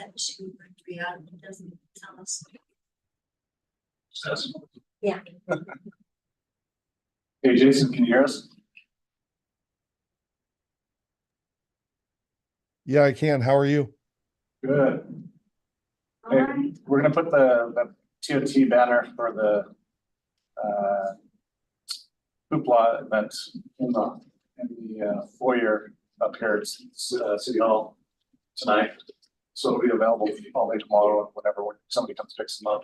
that she would be out, it doesn't tell us. Yes. Yeah. Hey, Jason, can you hear us? Yeah, I can. How are you? Good. All Hey, right. we're gonna put the TOT banner for the hoopla event in the foyer up here at City Hall tonight. So it'll be available all day tomorrow and whenever somebody comes picks them up.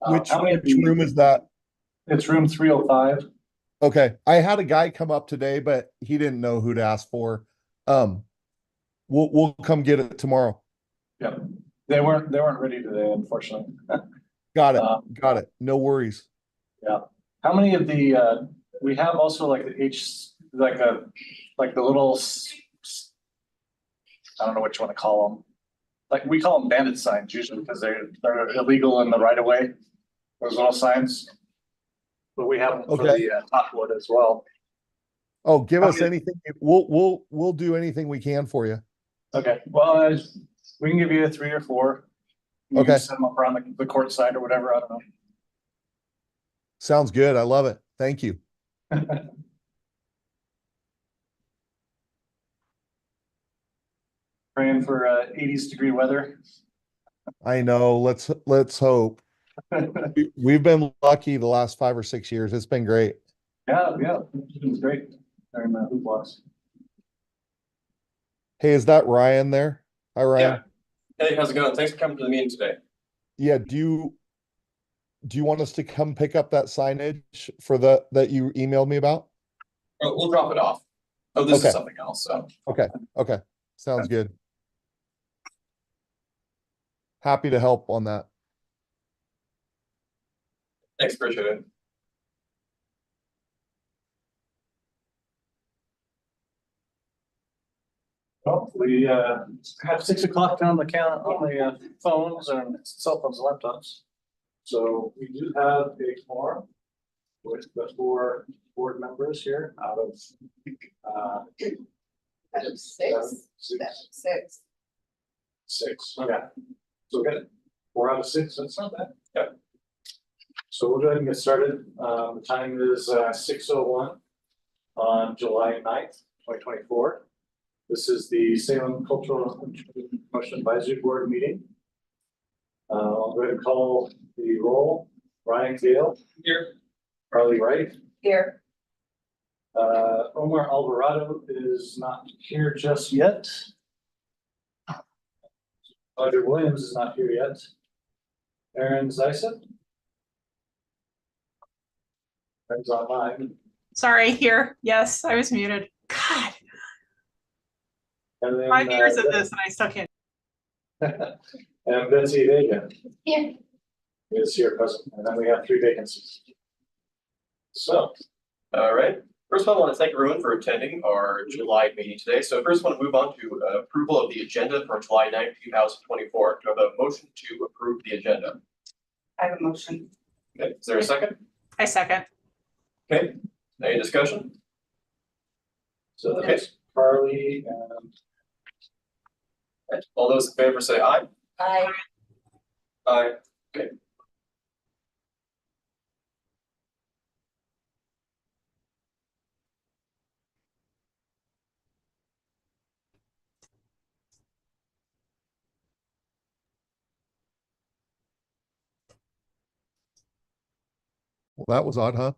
Which how many of you- room is that? It's room 305. Okay. I had a guy come up today, but he didn't know who to ask for. We'll come get it tomorrow. Yep. They weren't ready today, unfortunately. Got it. Got it. No worries. Yeah. How many of the we have also like the like the little I don't know what you want to call them. Like we call them bandit signs usually because they're illegal in the right of way. Those little signs. But we have them for the top wood as well. Oh, give us anything. We'll do anything we can for you. Okay. Well, we can give you 3 or 4. You Okay. can set them up around the court side or whatever. I don't know. Sounds good. I love it. Thank you. Praying for 80s degree weather. I know. Let's hope. We've been lucky the last 5 or 6 years. It's been great. Yeah, it was great during the hoop loss. Hey, is that Ryan there? Hi, Ryan. Yeah. Hey, how's it going? Thanks for coming to the meeting today. Yeah. Do you want us to come pick up that signage for that you emailed me about? Oh, we'll drop it off. Oh, this Okay. is something else. So Okay. Sounds good. Happy to help on that. thanks, appreciate it. Well, we have 6 o'clock on the phones and cell phones and laptops. So we do have a quorum with the 4 board members here out of Six. 6. Yeah. So we got 4 out of 6. That's not bad. Yeah. So we'll go ahead and get started. The time is 6:01 on July 9th, 2024. This is the Salem Cultural Promotion Advisory Board meeting. I'll go ahead and call the roll. Ryan Gale. Here. Carly Wright. Here. Omar Alvarado is not here just yet. Audrey Williams is not here yet. Aaron Zeisen. Aaron's online. Sorry, here. Yes, I was muted. God, And then 5 years of this and I still can't. and Betsy Vega Here. is here present, and then we have 3 vacancies. So, All right. First of all, I want to thank everyone for attending our July meeting today. So first, I want to move on to approval of the agenda for July 9th, 2024. Do I have a motion to approve the agenda? I have a motion. Okay. Is there a second? I second. Okay. Any discussion? so Okay. that's Carly and Okay. All those in favor say aye. I. Aye. Okay. Well, that was odd, huh?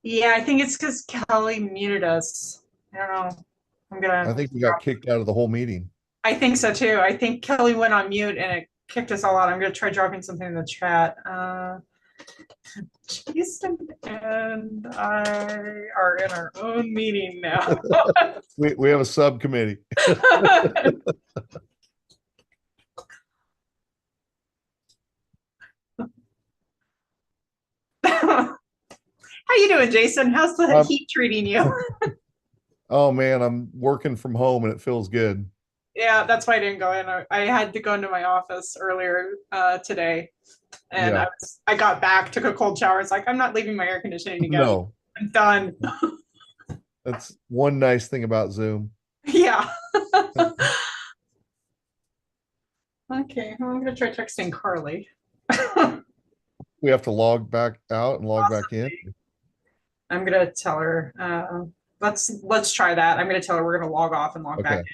Yeah, I think it's because Kelly muted us. I don't know. I think we got kicked out of the whole meeting. I think so too. I think Kelly went on mute and it kicked us all out. I'm gonna try dropping something in the chat. Jason and I are in our own meeting now. We have a subcommittee. How you doing, Jason? How's the heat treating you? Oh man, I'm working from home and it feels good. Yeah, that's why I didn't go in. I had to go into my office earlier today, and Yeah. I got back, took a cold shower. It's like I'm not leaving my air conditioning again. No, I'm done. that's one nice thing about Zoom. Yeah. Okay, well, I'm gonna try texting Carly. We have to log back out and log back in. I'm gonna tell her, let's try that. I'm gonna tell her we're gonna log off and log back Okay. in.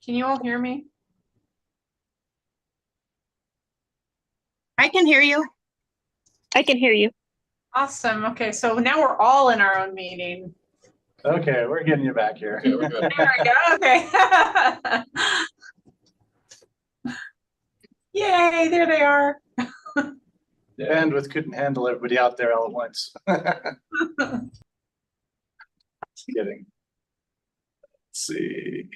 Can you all hear me? I can hear you. I can hear you. Awesome. Okay, so now we're all in our own meeting. Okay, we're getting you back here. Okay, we're good. There we go. Okay. Yay, there they are. Bandwidth couldn't handle everybody out there all at once. Just kidding. Let's see.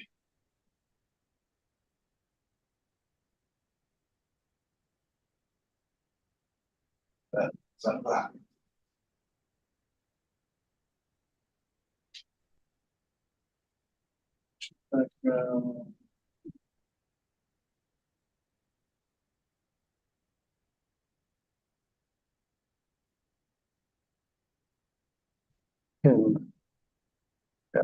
That's not bad. Background. Yeah,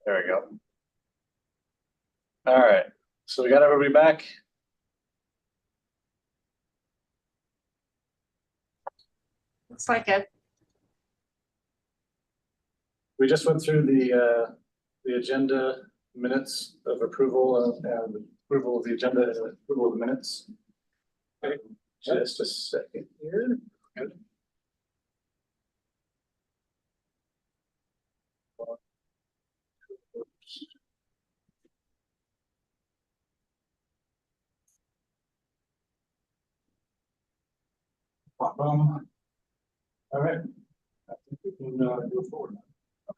there we go. All right, so we got everybody back. Looks like it. We just went through the agenda minutes of approval and approval of the agenda and approval of the minutes. Okay, just a second here. Good. All right. I think we can go forward.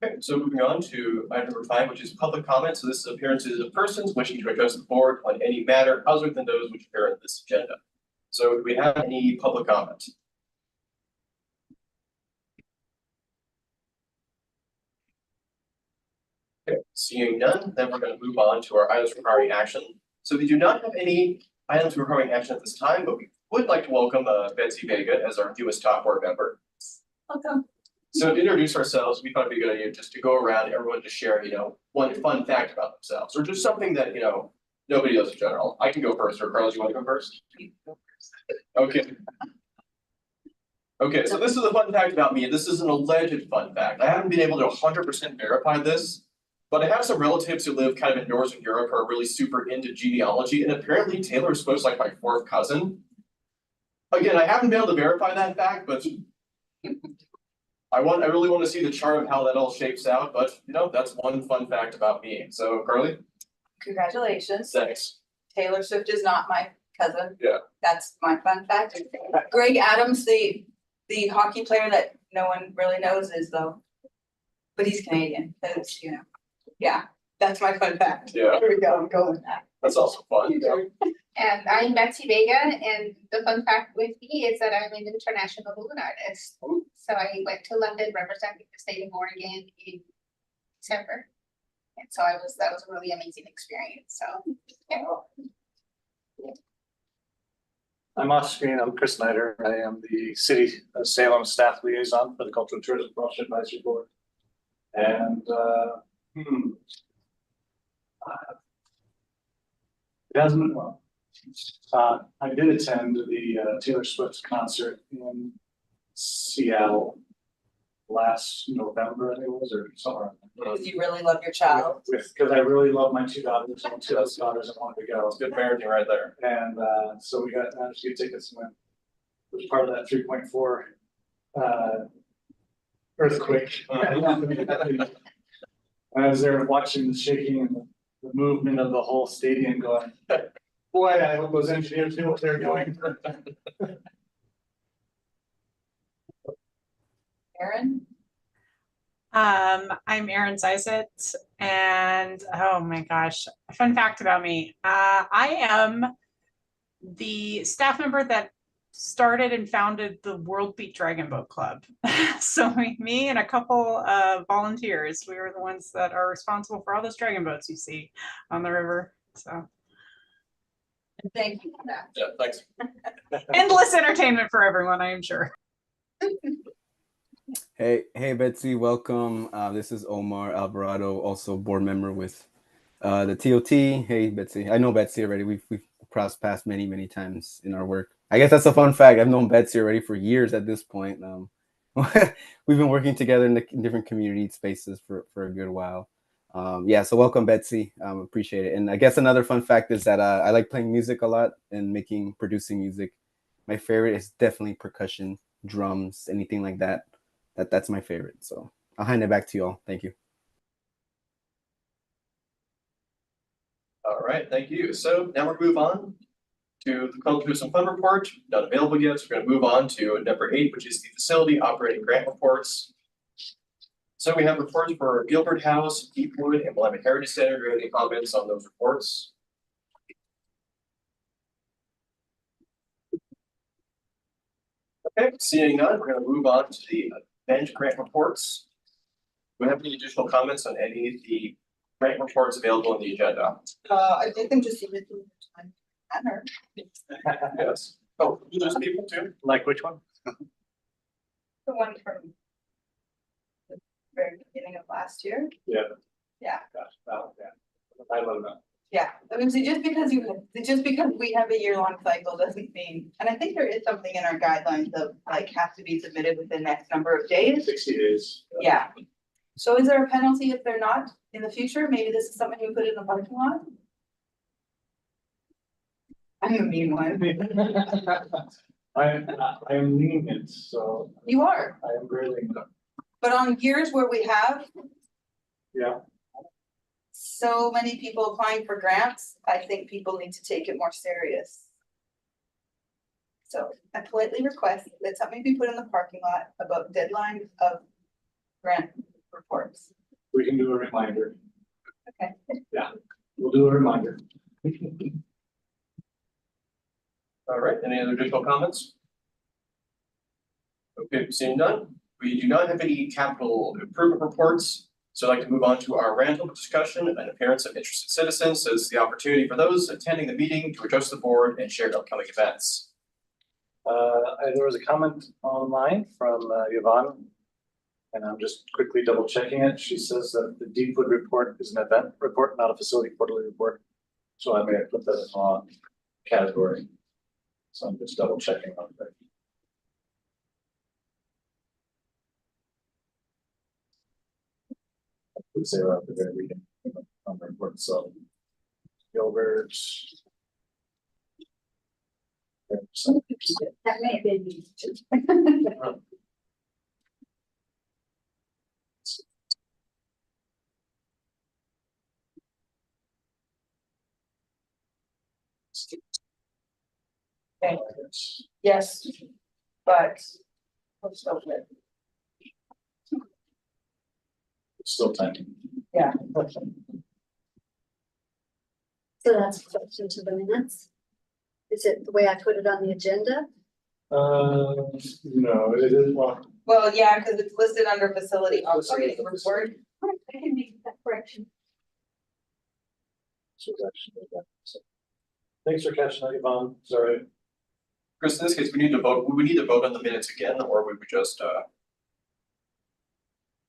Okay, so moving on to item number 5, which is public comment. So this is appearances of persons wishing to address the board on any matter other than those which appear in this agenda. So do we have any public comment? Okay, seeing none, then we're going to move on to our items requiring action. So we do not have any items requiring action at this time, but we would like to welcome Betsy Vega as our newest top board member. Welcome. So to introduce ourselves, we thought it'd be a good idea just to go around, everyone to share, one fun fact about themselves, or just something that, nobody knows in general. I can go first, or Carlos, you want to go first? Okay. Okay, so this is a fun fact about me. This is an alleged fun fact. I haven't been able to 100% verify this, but I have some relatives who live kind of in Northern Europe who are really super into genealogy, and apparently Taylor is supposed to like my 4th cousin. Again, I haven't been able to verify that fact, but I really want to see the chart of how that all shapes out, but that's one fun fact about me. So Carly? Congratulations. Thanks. Taylor Swift is not my cousin. Yeah. That's my fun fact. Greg Adams, the hockey player that no one really knows is though, but he's Canadian, because yeah, that's my fun fact. Yeah. There we go, I'm going with that. That's also fun. And I'm Betsy Vega, and the fun fact with me is that I'm an international balloon artist. So I went to London representing the state of Oregon in December. And so that was a really amazing experience, so, yeah. I'm off screen. I'm Chris Snyder. I am the City of Salem Staff Liaison for the Cultural Tourism Promotion Advisory Board. And, it hasn't been well. I did attend the Taylor Swift concert in Seattle last November, I think it was, or somewhere. Because you really love your child. Because I really love my two daughters, and two other daughters that wanted to go. Good parenting right there. And so we managed to get tickets and went. It was part of that 3.4 earthquake. And I was there watching the shaking and the movement of the whole stadium going, boy, I hope those engineers knew what they're doing. Erin? I'm Erin Zizet, and oh my gosh, fun fact about me. I am the staff member that started and founded the World Beat Dragon Boat Club. So me and a couple of volunteers, we were the ones that are responsible for all those dragon boats you see on the river. So Thank you for that. Yeah, thanks. endless entertainment for everyone, I am sure. Hey Betsy, welcome. This is Omar Alvarado, also board member with the TOT. Hey Betsy, I know Betsy already. We've crossed paths many times in our work. I guess that's a fun fact. I've known Betsy already for years at this point. We've been working together in different community spaces for a good while. Yeah, so welcome Betsy. Appreciate it. And I guess another fun fact is that I like playing music a lot and producing music. My favorite is definitely percussion, drums, anything like that. That's my favorite. So I'll hand it back to you all. Thank you. All right, thank you. So now we're move on to the Culture Some Fun report, not available yet. So we're going to move on to number 8, which is the facility operating grant reports. So we have reports for Gilbert House, Deepwood, and Willamette Heritage Center. Do you have any comments on those reports? Okay, seeing none, we're going to move on to the bench grant reports. Do we have any additional comments on any of the grant reports available in the agenda? I think I'm just even time. Manner. Yes. Oh, there's people too. Like which one? The one from the very beginning of last year. Yeah. Yeah. Gosh, oh, yeah. I love that. Yeah, I mean, so just because we have a year-long cycle doesn't mean, and I think there is something in our guidelines of like have to be submitted within X number of days. 60 days. Yeah. So is there a penalty if they're not in the future? Maybe this is something we put in the parking lot? I'm a mean one. I am lenient, so You are, I am very lenient. but on years where we have Yeah. so many people applying for grants, I think people need to take it more serious. So I politely request that something be put in the parking lot about deadlines of grant reports. We can do a reminder. Okay. Yeah, we'll do a reminder. All right, any other additional comments? Okay, seeing none, we do not have any capital improvement reports. So I'd like to move on to our roundtable discussion and appearance of interested citizens. So this is the opportunity for those attending the meeting to address the board and share upcoming events. There was a comment online from Yvonne, and I'm just quickly double checking it. She says that the Deepwood report is an event report, not a facility quarterly report. So I may have put that in the wrong category. So I'm just double checking on that. Would say right at the very beginning on the report. So Gilbert. That may have been me. Okay. Yes, but. Let's go with it. Still time. Yeah. So that's put into the minutes. Is it the way I put it on the agenda? No, it is well. Well, yeah, because it's listed under facility operating report. I can make that correction. So it's actually that. So, thanks for catching that, Yvonne. Sorry. Chris, in this case, we need to vote. Would we need to vote on the minutes again, or would we just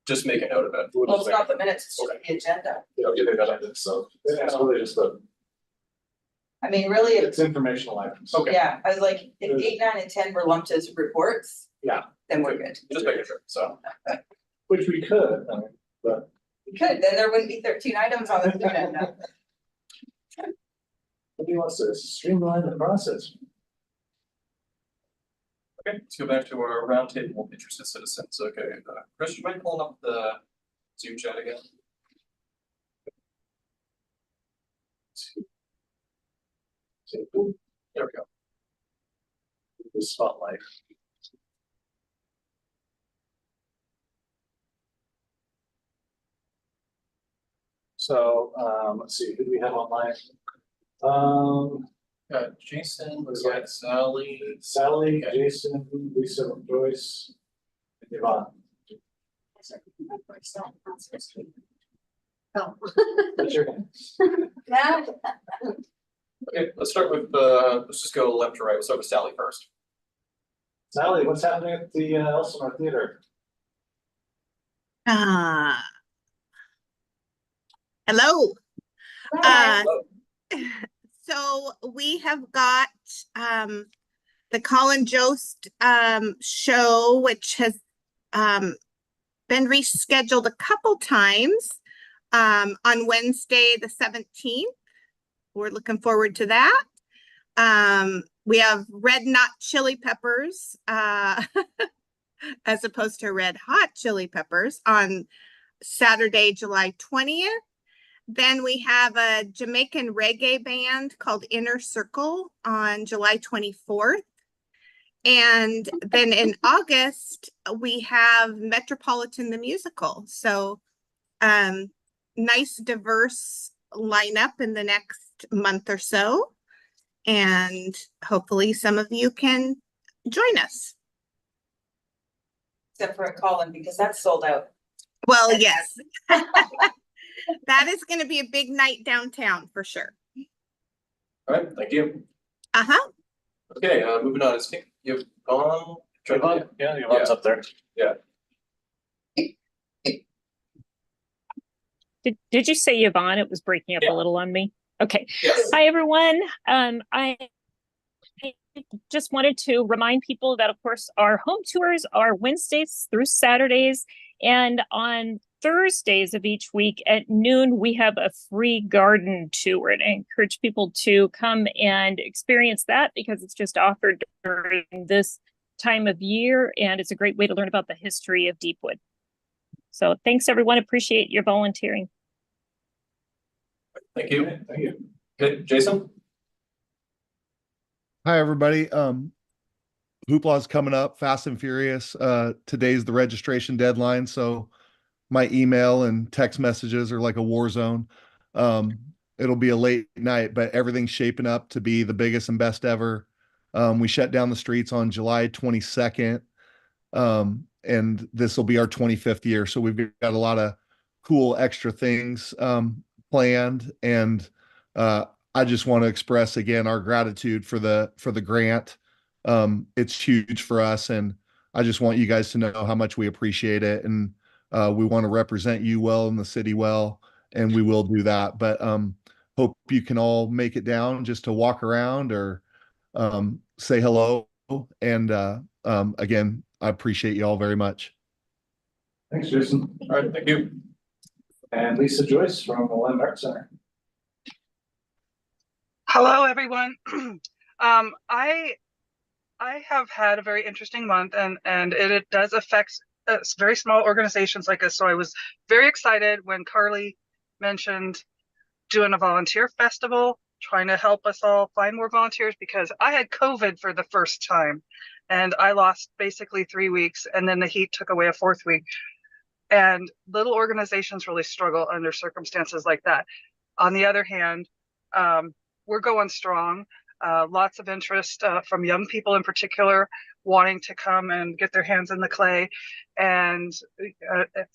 just make a note of it. Well, it's not the minutes, it's just the agenda. Yeah, they got it, so it's really just I mean, really, it's informational items. Okay. yeah, I was like, if 8, 9, and 10 were lumped as reports. Yeah. Then we're good. Just making sure, so. Which we could, I mean, but We could, then there wouldn't be 13 items on the agenda. nobody wants to streamline the process. Okay, let's go back to our roundtable of interested citizens. Okay, Chris, you mind pulling up the Zoom chat again? There we go. The spotlight. So, let's see, who do we have online? Got Jason, we got Sally. Sally, Jason, Lisa, Joyce, and Yvonne. Oh. What's your name? Now, Okay, let's start with, let's just go left to right. We'll start with Sally first. Sally, what's happening at the Elsinore Theater? Hello. Hi. So we have got the Colin Jost show, which has been rescheduled a couple times on Wednesday, the 17th. We're looking forward to that. We have Red Hot Chili Peppers as opposed to Red Hot Chili Peppers on Saturday, July 20th. Then we have a Jamaican reggae band called Inner Circle on July 24th. And then in August, we have Metropolitan the Musical. So nice, diverse lineup in the next month or so. And hopefully some of you can join us. Except for at Colin, because that's sold out. Well, yes. That is going to be a big night downtown for sure. All right, thank you. Uh-huh. Okay, moving on. I think Yvonne. Yvonne? Yeah, Yvonne's up there. Yeah. Did you say Yvonne? It was breaking up Yeah. a little on me. Okay. Yes. Hi, everyone. I just wanted to remind people that, of course, our home tours are Wednesdays through Saturdays. And on Thursdays of each week at noon, we have a free garden tour. And I encourage people to come and experience that because it's just offered during this time of year. And it's a great way to learn about the history of Deepwood. So thanks, everyone. Appreciate your volunteering. Thank you. Thank you. Okay, Jason? Hi, everybody. Hoopla's coming up fast and furious. Today's the registration deadline. So my email and text messages are like a war zone. It'll be a late night, but everything's shaping up to be the biggest and best ever. We shut down the streets on July 22nd. And this will be our 25th year. So we've got a lot of cool extra things planned. And I just want to express again our gratitude for the grant. It's huge for us, and I just want you guys to know how much we appreciate it. And we want to represent you well in the city well, and we will do that. But hope you can all make it down just to walk around or say hello. And again, I appreciate you all very much. Thanks, Jason. All right, thank you. And Lisa Joyce from the Land Art Center. Hello, everyone. I have had a very interesting month, and it does affect very small organizations like us. So I was very excited when Carly mentioned doing a volunteer festival, trying to help us all find more volunteers, because I had COVID for the first time, and I lost basically 3 weeks, and then the heat took away a 4th week. And little organizations really struggle under circumstances like that. On the other hand, we're going strong. Lots of interest from young people in particular, wanting to come and get their hands in the clay. And,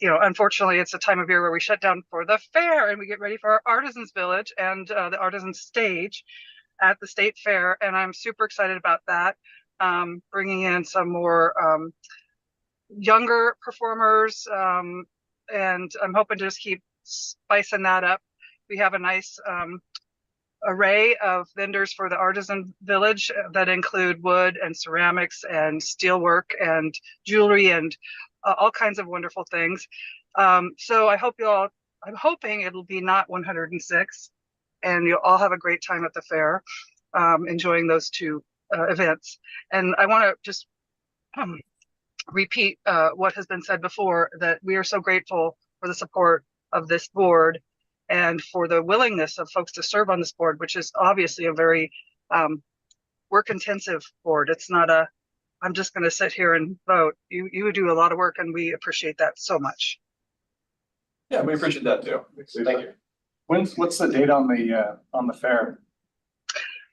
unfortunately, it's a time of year where we shut down for the fair and we get ready for our Artisans Village and the Artisans Stage at the State Fair. And I'm super excited about that, bringing in some more younger performers, and I'm hoping to just keep spicing that up. We have a nice array of vendors for the artisan village that include wood and ceramics and steelwork and jewelry and all kinds of wonderful things. So I'm hoping it'll be not 106, and you'll all have a great time at the fair, enjoying those two events. And I want to just repeat what has been said before, that we are so grateful for the support of this board and for the willingness of folks to serve on this board, which is obviously a very work intensive board. It's not a, I'm just going to sit here and vote. You do a lot of work, and we appreciate that so much. Yeah, we appreciate that too. Thank you. What's the date on the fair?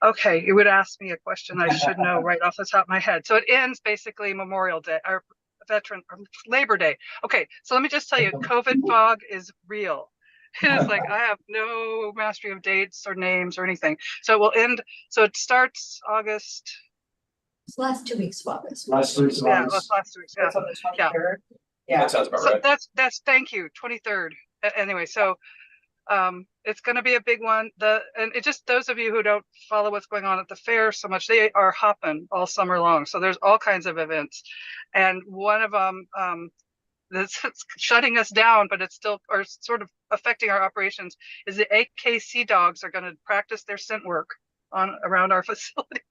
Okay, you would ask me a question I should know right off the top of my head. So it ends basically Memorial Day, or Labor Day. Okay, so let me just tell you, COVID fog is real. It is like, I have no mastery of dates or names or anything. So it will end, so it starts August. It's the last 2 weeks of August. Last 2 weeks of Yeah, August. last 2 weeks. Yeah. That's on the Yeah. 23rd. Yeah. That sounds about So right. that's thank you, 23rd. Anyway, so it's going to be a big one. And it just, those of you who don't follow what's going on at the fair so much, they are hopping all summer long. So there's all kinds of events, and one of them that's shutting us down, but it's still, or sort of affecting our operations, is the AKC dogs are going to practice their scent work around our facility.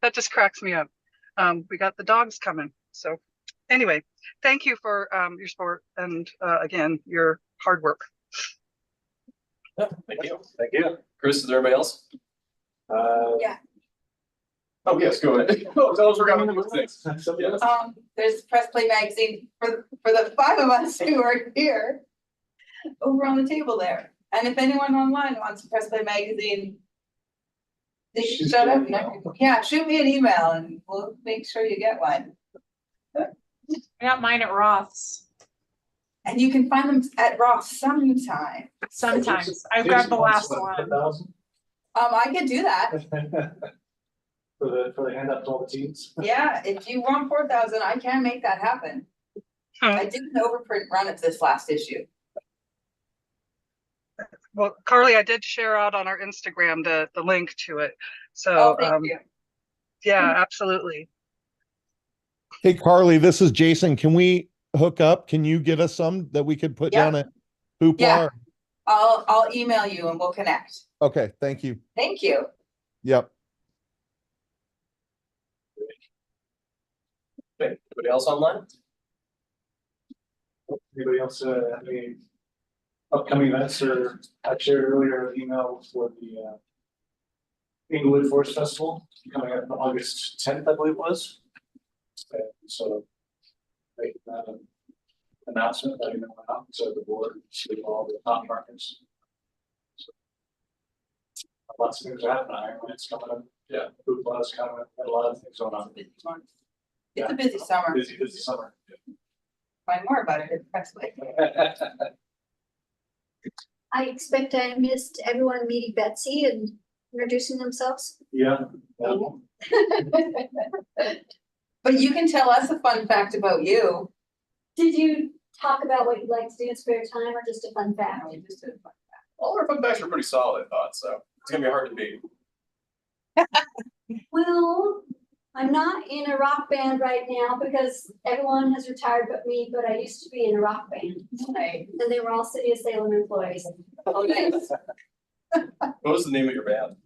That just cracks me up. We got the dogs coming. So anyway, thank you for your support and again, your hard work. Yeah, thank you. Thank you. Chris, is there anybody else? Yeah. Oh, yes, go ahead. Oh, tell us we're going to do things. Yeah. There's Press Play magazine for the 5 of us who are here over on the table there. And if anyone online wants a Press Play magazine, they can shut up. Yeah, shoot me an email and we'll make sure you get one. I got mine at Roth's. And you can find them at Ross sometime. Sometimes. I grabbed the last one. I could do that. For the handout to all the teams. Yeah, if you want 4,000, I can make that happen. I did an overprint run of this last issue. Well, Carly, I did share out on our Instagram the link to it. So Thank you. yeah, absolutely. Hey, Carly, this is Jason. Can we hook up? Can you get us some that we could put down at Hoopla? Yeah. I'll email you and we'll connect. Okay, thank you. Thank you. Yep. Okay, anybody else online? Anybody else have any upcoming events? Or I shared earlier an email for the Inglewood Forest Festival coming up on August 10th, I believe it was. So making that an announcement that you know out, so the board see all the top markers. So, lots of things are happening. It's coming up. Yeah, Hoopla is coming up. Got a lot of things going on. It's a busy summer. Busy summer. Find more about it at Press Play. I expect I missed everyone meeting Betsy and introducing themselves. Yeah. But you can tell us a fun fact about you. Did you talk about what you'd like to do in spare time or just a fun fact? We just did a fun fact. All our fun facts are pretty solid, I thought, so it's gonna be hard to beat. Well, I'm not in a rock band right now because everyone has retired but me, but I used to be in a rock band. Right. And they were all City of Salem employees. Oh, nice. What was the name of your band?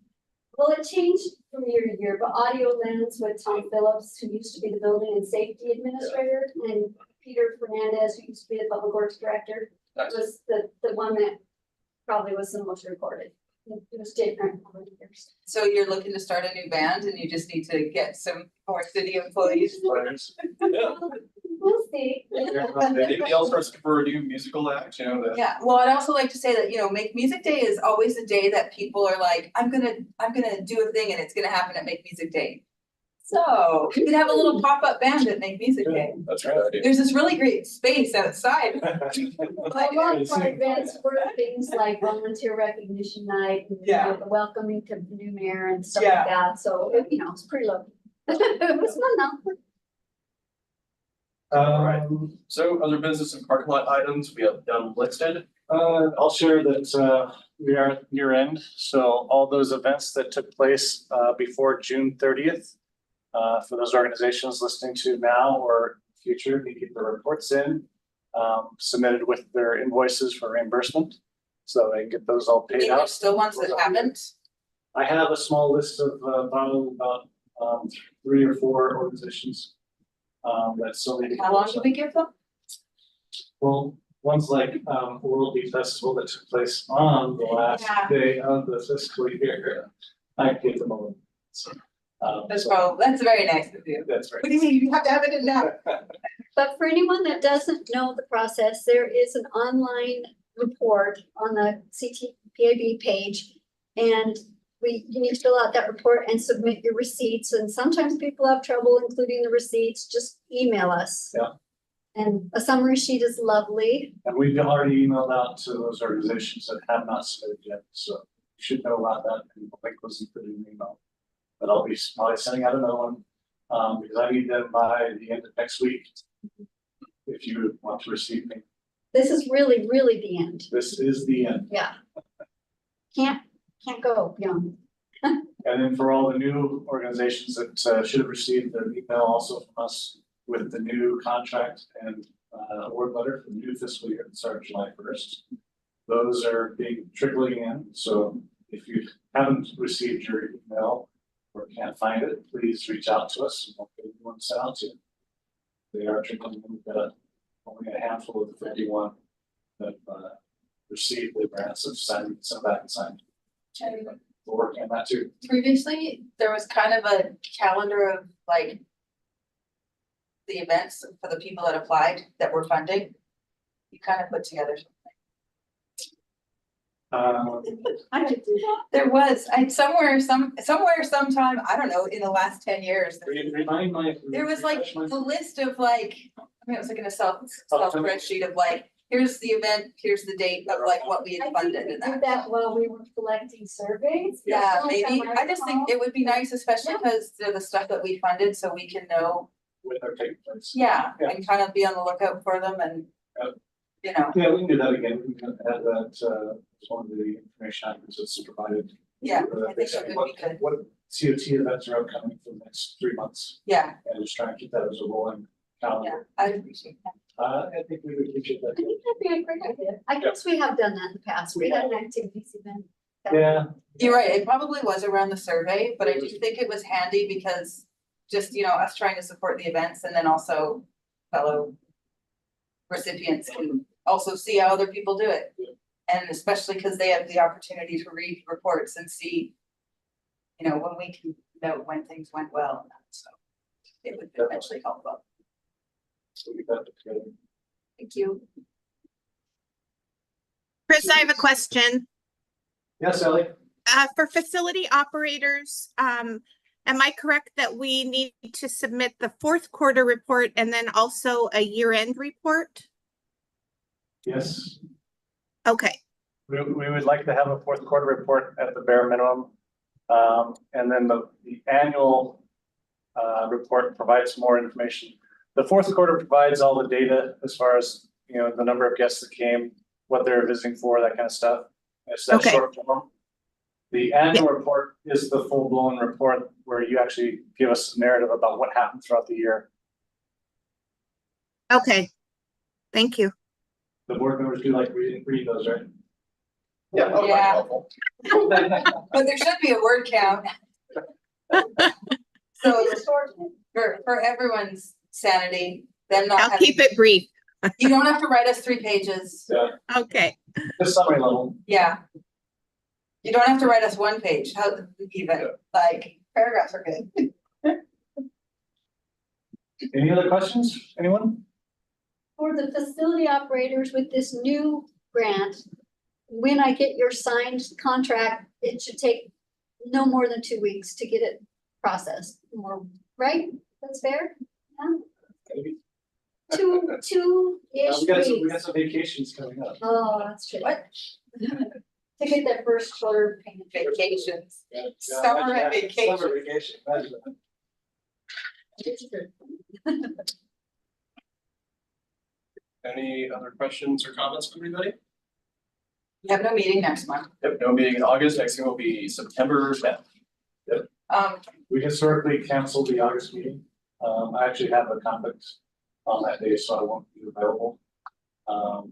Well, it changed from year to year, but Audio Lens with Tom Phillips, who used to be the building and safety administrator, and Peter Fernandez, who used to be the public works director, Nice. was the one that probably was the most recorded. It was different over the years. So you're looking to start a new band and you just need to get some more city employees. Yeah. We'll see. Anybody else starts for a new musical act, you know, that Yeah, well, I'd also like to say that, Make Music Day is always a day that people are like, I'm gonna do a thing and it's gonna happen at Make Music Day. So you could have a little pop-up band at Make Music Day. that's a good idea. There's this really great space outside. I love for events for things like volunteer recognition night and the welcoming to the new mayor and stuff like that. So, it's pretty lovely. It was fun though. Alright. So other business and parking lot items we have done listed. I'll share that, we are at year end, so all those events that took place, before June 30th. For those organizations listening to now or future, you get the reports in, submitted with their invoices for reimbursement. So they can get those all paid There's out. still ones that haven't. I have a small list of, probably about, 3 or 4 organizations. That still need. How long do we give them? Well, one's like, World Beat Festival that took place on the last Yeah. day of the fiscal year. I gave them a. So, That's very nice of you. That's right. What do you mean? You have to have it in now? But for anyone that doesn't know the process, there is an online report on the CTPAB page. And you need to fill out that report and submit your receipts. And sometimes people have trouble including the receipts, just email us. Yeah. And a summary sheet is lovely. And we've already emailed out to those organizations that have not submitted yet, so you should know about that, and the link was included in the email. But I'll be probably sending out another one, because I need them by the end of next week. If you want to receive me, This is really, really the end. this is the end. Yeah. Can't go beyond. And then for all the new organizations that should have received their email also from us with the new contract and award letter for the new fiscal year that starts July 1st. Those are being trickling in, so if you haven't received your email or can't find it, please reach out to us and we'll get one sent out to you. They are trickling in. We've got only a handful of the 51 that received the grants of sent back and signed. We're working on that too. Previously, there was kind of a calendar of like the events for the people that applied that were funding. You kind of put together something. I could do that. There was, sometime, I don't know, in the last 10 years. Remind my. There was like a list of like, I mean, it was like in a self spreadsheet of like, here's the event, here's the date of like what we I had think funded we and did that. that while we were collecting surveys. Yeah, If maybe, I just think it would be nice, especially Yeah. because they're the stuff that we funded, so we can know, When they're taking place. yeah, Yeah. and kind of be on the lookout for them and, Yep. you know, Yeah, we can do that again. We can add that, as one of the information items that's provided. yeah, Uh, I think it would be good. What COT events are upcoming for the next 3 months, Yeah, and just try and keep that as a rolling yeah, calendar. I appreciate that. I think we would appreciate I that. think that'd be a great idea. I guess we have done that in the past. We had an activities event. Yeah. You're right, it probably was around the survey, but I do think it was handy because just, you know, us trying to support the events and then also fellow recipients can also see how other people do it. And especially because they have the opportunity to read reports and see, you know, when we can know when things went well, so it would eventually help them. So we got it together. Thank you. Chris, I have a question. Yes, Ellie? For facility operators, am I correct that we need to submit the fourth quarter report and then also a year-end report? Yes. Okay, We would like to have a fourth quarter report at the bare minimum. And then the annual report provides more information. The fourth quarter provides all the data as far as, you know, the number of guests that came, what they're visiting for, that kind of stuff. It's that Okay. short form. The annual report is the full-blown report where you actually give us a narrative about what happened throughout the year. okay. Thank you. The board members do like read those, right? Yeah, that would be Yeah. helpful. But there should be a word count. So for everyone's sanity, them not I'll having, keep it brief. you don't have to write us 3 pages, Yeah, Okay, the summary level. yeah. You don't have to write us 1 page, how even, like, paragraphs are good. Any other questions? Anyone? For the facility operators with this new grant, when I get your signed contract, it should take no more than 2 weeks to get it processed. More, right? That's fair? Yeah? Maybe. Two-ish We got weeks. some vacations coming up. Oh, that's true. What? To get that first quarter payment. Vacations. Yeah, Summer imagine and that. vacation. Summer vacation, imagine that. Any other questions or comments from anybody? We have no meeting next month. Yep, no meeting in August. Next thing will be September 10th. We historically canceled the August meeting. I actually have a conflict on that day, so I won't be available. I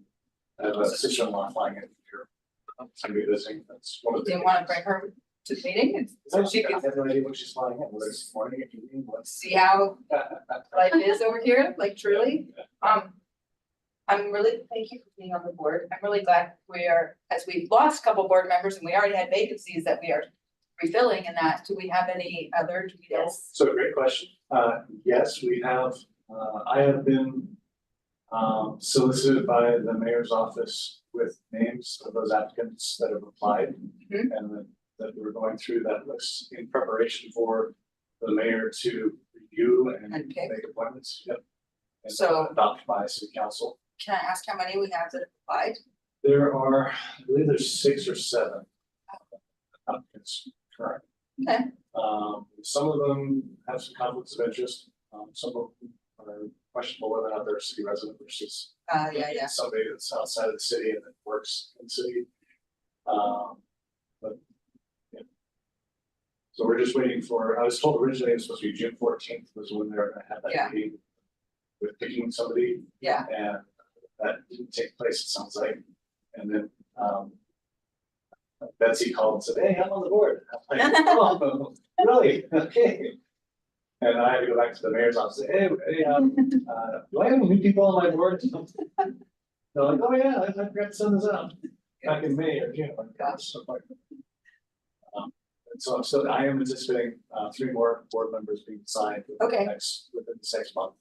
have a sister-in-law flying in here. I'm gonna be visiting. That's one of the. Do you want to bring her to the meeting? So she I can have no idea when she's flying in, whether it's morning or evening, what's. see how life is over here, like truly. I'm really, thank you for being on the board. I'm really glad we are, as we've lost a couple board members and we already had vacancies that we are refilling in that. Do we have any other? Do we know? So great question. Yes, we have, I have been solicited by the mayor's office with names of those applicants that have applied. Mhm. And that we're going through that list in preparation for the mayor to review and And pick. make appointments. Yep. And So- adopted by city council. Can I ask how many we have that have applied? There are, I believe there's 6 or 7 applicants current. Okay. Some of them have some conflicts of interest. Some of them are questionable whether or not they're a city resident versus Yeah. somebody that's outside of the city and that works in the city. But yeah. So we're just waiting for, I was told originally it was supposed to be June 14th was when they were gonna have Yeah. that meeting with picking somebody. Yeah. And that didn't take place, it sounds like. And then Betsy called and said, hey, I'm on the board. I'm like, oh, really? Okay. And I had to go back to the mayor's office and say, hey, do I have any new people on my board? They're like, oh yeah, I forgot to send this out back in May or June. Like, gosh, so like. And so I am anticipating 3 more board members being signed Okay. within the 6 month.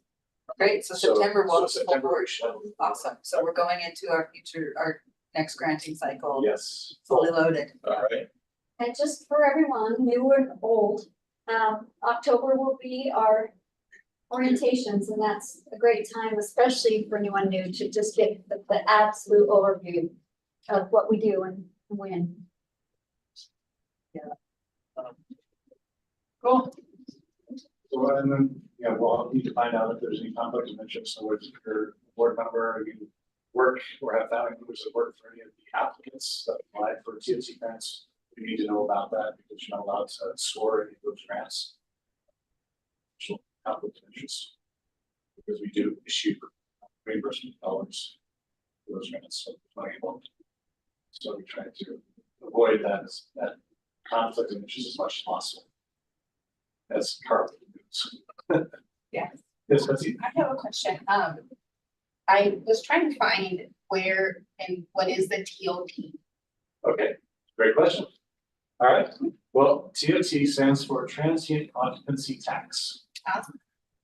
Great, so September So will. September we should have. Awesome, so we're going into our next granting cycle. Yes. Fully loaded. All right. And just for everyone, new and old, October will be our orientations, and that's a great time, especially for anyone new, to just get the absolute overview of what we do and when. Cool. So and then, yeah, we'll need to find out if there's any conflict of interest, or if you're a board member, you work or have family members that work for any of the applicants that applied for TOT grants. You need to know about that because you're not allowed to score any of those grants. Conflict of interest. Because we do issue reimbursement dollars for those grants, so money involved. So we try to avoid that conflict of interest as much as possible. As part of the news. Yeah. Yes, Betsy. I have a question. I was trying to find where and what is the TOT? Okay, great question. All right, well, TOT stands for Transient Occupancy Tax.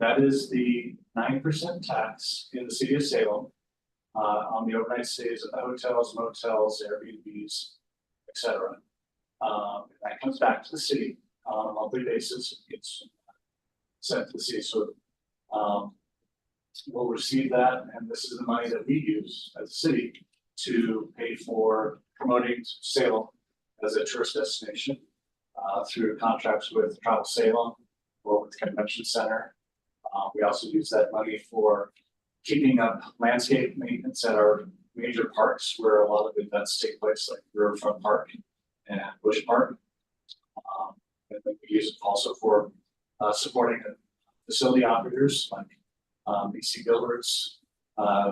That is the 9% tax in the city of Salem on the overnight stays at the hotels, motels, Airbnbs, etc. That comes back to the city on a monthly basis. It's sent to the city, so we'll receive that, and this is the money that we use as a city to pay for promoting Salem as a tourist destination through contracts with Travel Salem or with the Convention Center. We also use that money for keeping up landscape maintenance at our major parks where a lot of events take place, like Riverfront Park and Bush Park. And then we use it also for supporting facility operators like BC Gilbert's,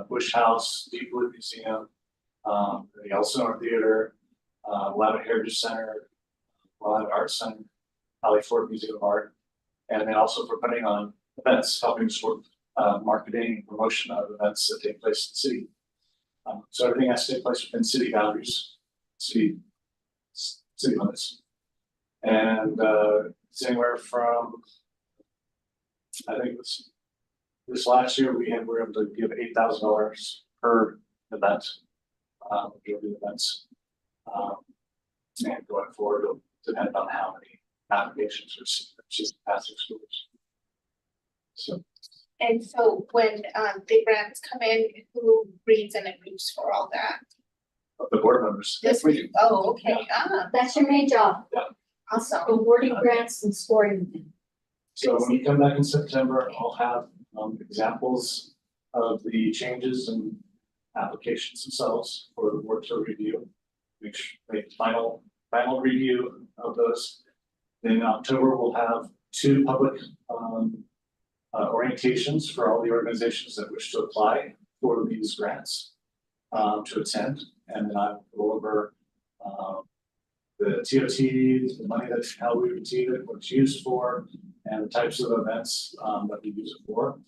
Bush House, Deepwood Museum, the Elsinore Theater, Willamette Heritage Center, Willamette Arts Center, Valley Forge Museum of Art, and then also for putting on events, helping support marketing and promotion of events that take place in the city. So everything has to take place within city boundaries, city limits. And it's anywhere from, I think this last year we were able to give $8,000 per event, during events. And going forward, it'll depend on how many applications receive passing schools. So. And so when the grants come in, who reads and approves for all that? The board members. Yes, we do. Oh, okay. That's your main job, Awesome. awarding grants and scoring them. So when we come back in September, I'll have examples of the changes and applications themselves for the board to review. Make final review of those. Then in October, we'll have two public orientations for all the organizations that wish to apply for these grants to attend. And then I will go over the TOT, the money that's how we receive it, what it's used for, and the types of events that we use it for.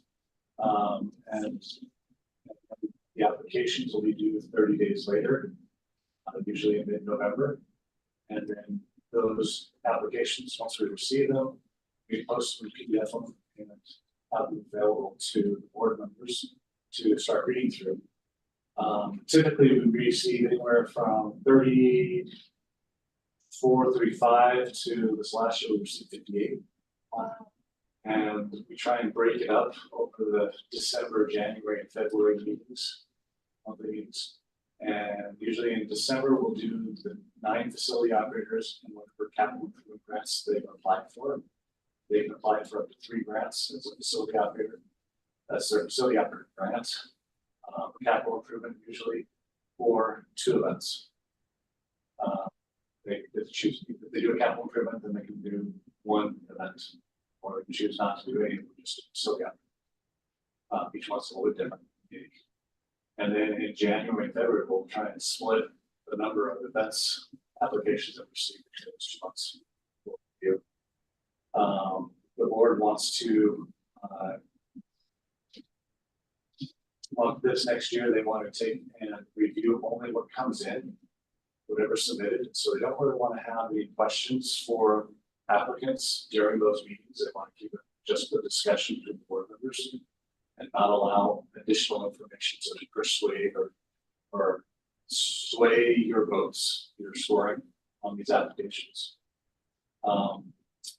And the applications will be due 30 days later, usually in mid-November. And then those applications, once we receive them, we post them in PDF and have them available to the board members to start reading through. Typically, we receive anywhere from 34, 35 to this last year we received 58. And we try and break it up over the December, January, and February meetings, monthly meetings. And usually in December, we'll do the 9 facility operators and whatever capital improvement grants they've applied for. They've applied for up to 3 grants as a facility operator. That's their facility operator grant. Capital improvement usually, or 2 events. They choose, if they do a capital improvement, then they can do 1 event, or they can choose not to do any, just facility operator. Each one's a little bit different. And then in January and February, we'll try and split the number of events applications that we receive in those 2 months. The board wants to this next year, they want to take and review only what comes in, whatever's submitted. So they don't really want to have any questions for applicants during those meetings. They want to keep it just the discussion between the board members and not allow additional information to persuade or sway your votes, your scoring on these applications.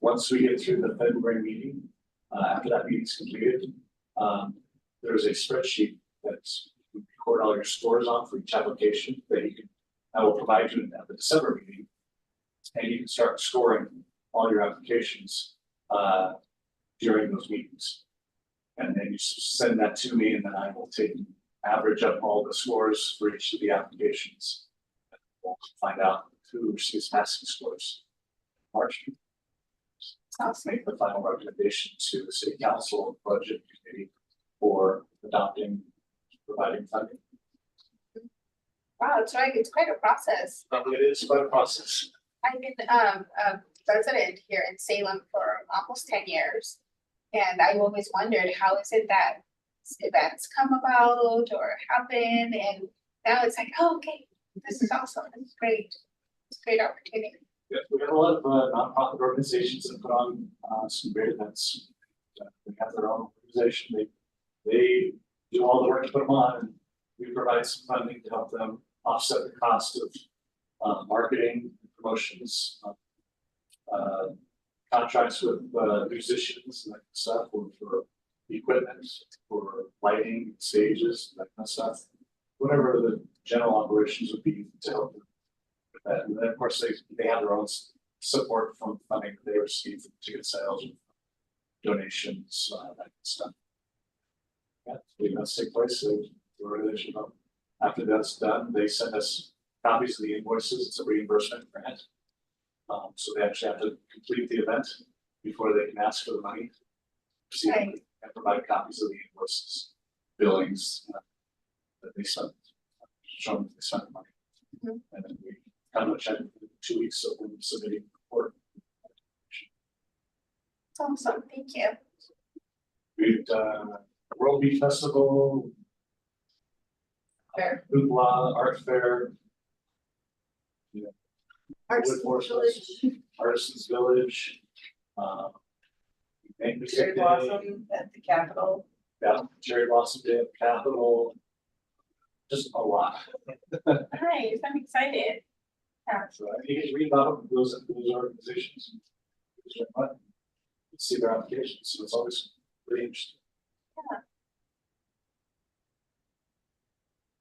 Once we get through the February meeting, after that meeting's completed, there's a spreadsheet that's you record all your scores on for each application that I will provide you at the December meeting, and you can start scoring all your applications during those meetings. And then you send that to me, and then I will average up all the scores for each of the applications. And we'll find out who receives passing scores. March. Make the final recommendation to the city council budget committee for providing funding. Wow, it's right, it's quite a process. It is quite a process. I've been a resident here in Salem for almost 10 years. And I always wondered, how is it that events come about or happen? And now it's like, oh, okay, this is awesome. It's great. It's a great opportunity. Yeah, we have a lot of nonprofit organizations that put on some great events. They have their own organization. They do all the work to put them on, and we provide some funding to help them offset the cost of marketing, promotions, contracts with musicians and that stuff, or for equipment, for lighting, stages, that kind of stuff. Whatever the general operations would be to help them with that. And then of course they have their own support from funding that they receive from ticket sales, donations, that kind of stuff. Yeah, the events take place. The organization, after that's done, they send us copies of the invoices. It's a reimbursement grant. So they actually have to complete the event before they can ask for the money. Right. And provide copies of the invoices, billings that they sent, show them they sent the money. Mm-hmm. And then we kind of check in 2 weeks of them submitting the report. Awesome, thank you. We've done World Beat Festival, Fair. Hoopla, Art Fair. Yeah. Arts Village. Artisans Village. Cherry Blossom at the Capitol. Yeah, Cherry Blossom Day at the Capitol. Just a lot. Nice, I'm excited. So I think you can read about those organizations. See their applications, so it's always really interesting.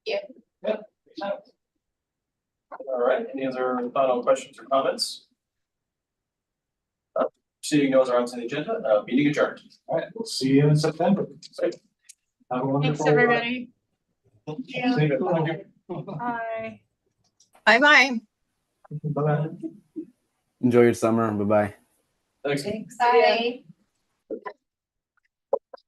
Yeah. Yeah. All right, any other final questions or comments? Seeing those are on the agenda, meeting adjourned. All right, we'll see you in September. Have a Thanks, wonderful. everybody. See you. Bye. Bye-bye. Bye. Enjoy your summer. Bye bye. Thanks. Thanks. Bye.